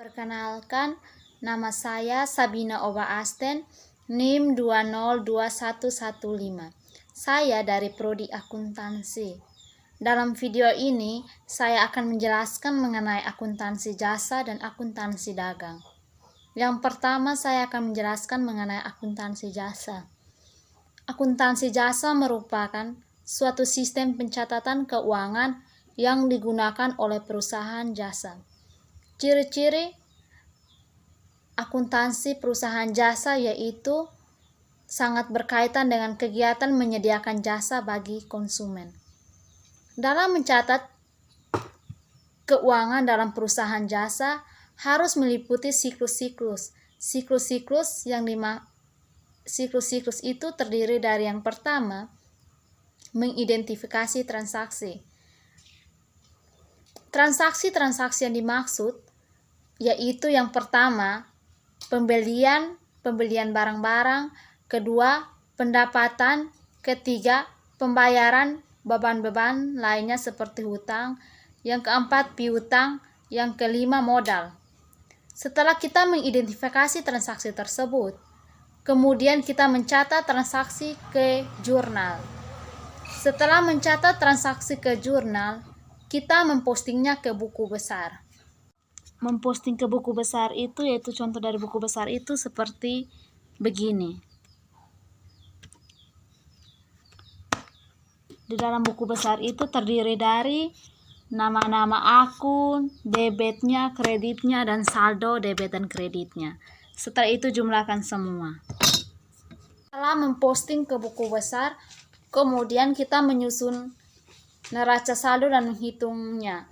Perkenalkan, nama saya Sabina Oba Asten, NIM 202115. Saya dari Prodi Akuntansi. Dalam video ini, saya akan menjelaskan mengenai akuntansi jasa dan akuntansi dagang. Yang pertama, saya akan menjelaskan mengenai akuntansi jasa. Akuntansi jasa merupakan suatu sistem pencatatan keuangan yang digunakan oleh perusahaan jasa. Ciri-ciri akuntansi perusahaan jasa yaitu sangat berkaitan dengan kegiatan menyediakan jasa bagi konsumen. Dalam mencatat keuangan dalam perusahaan jasa harus meliputi siklus-siklus. Siklus-siklus itu terdiri dari yang pertama, mengidentifikasi transaksi. Transaksi-transaksi yang dimaksud yaitu yang pertama, pembelian barang-barang, kedua, pendapatan, ketiga, pembayaran beban-beban lainnya seperti hutang, yang keempat, piutang, yang kelima, modal. Setelah kita mengidentifikasi transaksi tersebut, kemudian kita mencatat transaksi ke jurnal. Setelah mencatat transaksi ke jurnal, kita mempostingnya ke buku besar. Memposting ke buku besar itu yaitu contoh dari buku besar itu seperti begini. Di dalam buku besar itu terdiri dari nama-nama akun, debitnya, kreditnya, dan saldo debit dan kreditnya. Setelah itu jumlahkan semua. Setelah memposting ke buku besar, kemudian kita menyusun neraca saldo dan menghitungnya.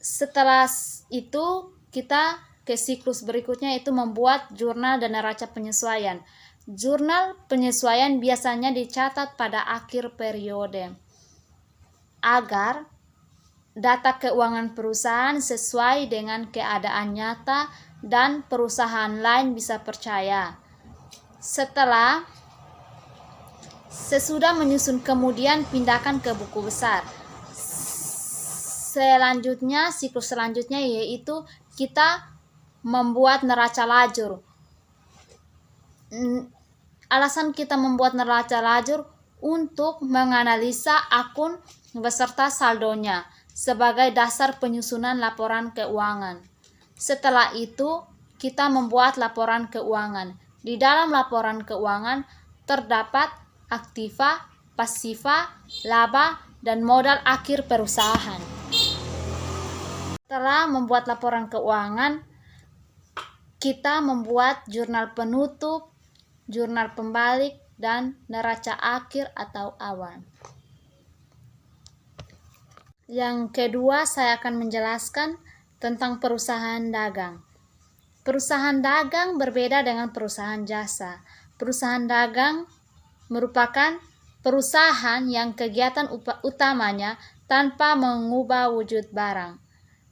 Setelah itu kita ke siklus berikutnya, itu membuat jurnal dan neraca penyesuaian. Jurnal penyesuaian biasanya dicatat pada akhir periode agar data keuangan perusahaan sesuai dengan keadaan nyata dan perusahaan lain bisa percaya. Sesudah menyusun, kemudian pindahkan ke buku besar. Selanjutnya, siklus selanjutnya yaitu kita membuat neraca lajur. Alasan kita membuat neraca lajur untuk menganalisa akun beserta saldonya sebagai dasar penyusunan laporan keuangan. Setelah itu, kita membuat laporan keuangan. Di dalam laporan keuangan terdapat aktiva, pasiva, laba, dan modal akhir perusahaan. Setelah membuat laporan keuangan, kita membuat jurnal penutup, jurnal pembalik, dan neraca akhir atau awan. Yang kedua, saya akan menjelaskan tentang perusahaan dagang. Perusahaan dagang berbeda dengan perusahaan jasa. Perusahaan dagang merupakan perusahaan yang kegiatan utamanya tanpa mengubah wujud barang.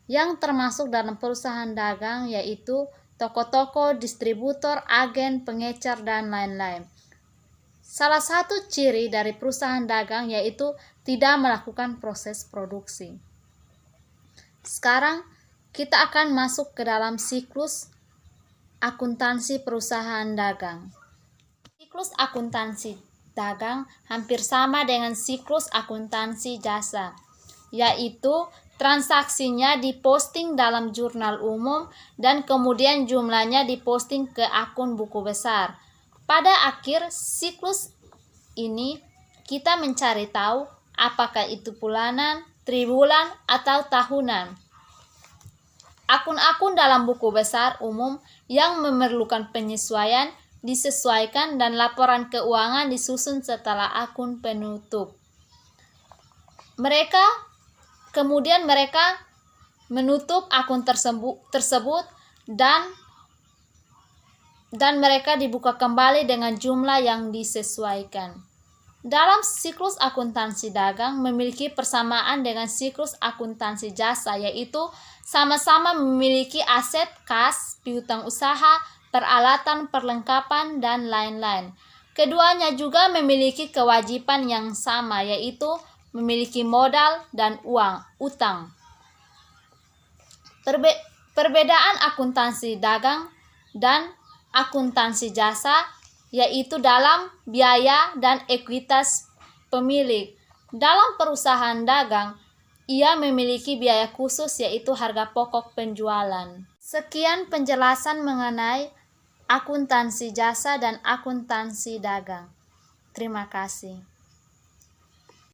Yang termasuk dalam perusahaan dagang yaitu toko-toko, distributor, agen, pengecer, dan lain-lain. Salah satu ciri dari perusahaan dagang yaitu tidak melakukan proses produksi. Sekarang kita akan masuk ke dalam siklus akuntansi perusahaan dagang. Siklus akuntansi dagang hampir sama dengan siklus akuntansi jasa, yaitu transaksinya diposting dalam jurnal umum dan kemudian jumlahnya diposting ke akun buku besar. Pada akhir siklus ini kita mencari tahu apakah itu bulanan, triwulan, atau tahunan. Akun-akun dalam buku besar umum yang memerlukan penyesuaian disesuaikan dan laporan keuangan disusun setelah akun penutup. Kemudian mereka menutup akun tersebut dan mereka dibuka kembali dengan jumlah yang disesuaikan. Dalam siklus akuntansi dagang memiliki persamaan dengan siklus akuntansi jasa, yaitu sama-sama memiliki aset kas, piutang usaha, peralatan, perlengkapan, dan lain-lain. Keduanya juga memiliki kewajiban yang sama, yaitu memiliki modal dan utang. Perbedaan akuntansi dagang dan akuntansi jasa yaitu dalam biaya dan ekuitas pemilik. Dalam perusahaan dagang, ia memiliki biaya khusus yaitu harga pokok penjualan. Sekian penjelasan mengenai akuntansi jasa dan akuntansi dagang. Terima kasih.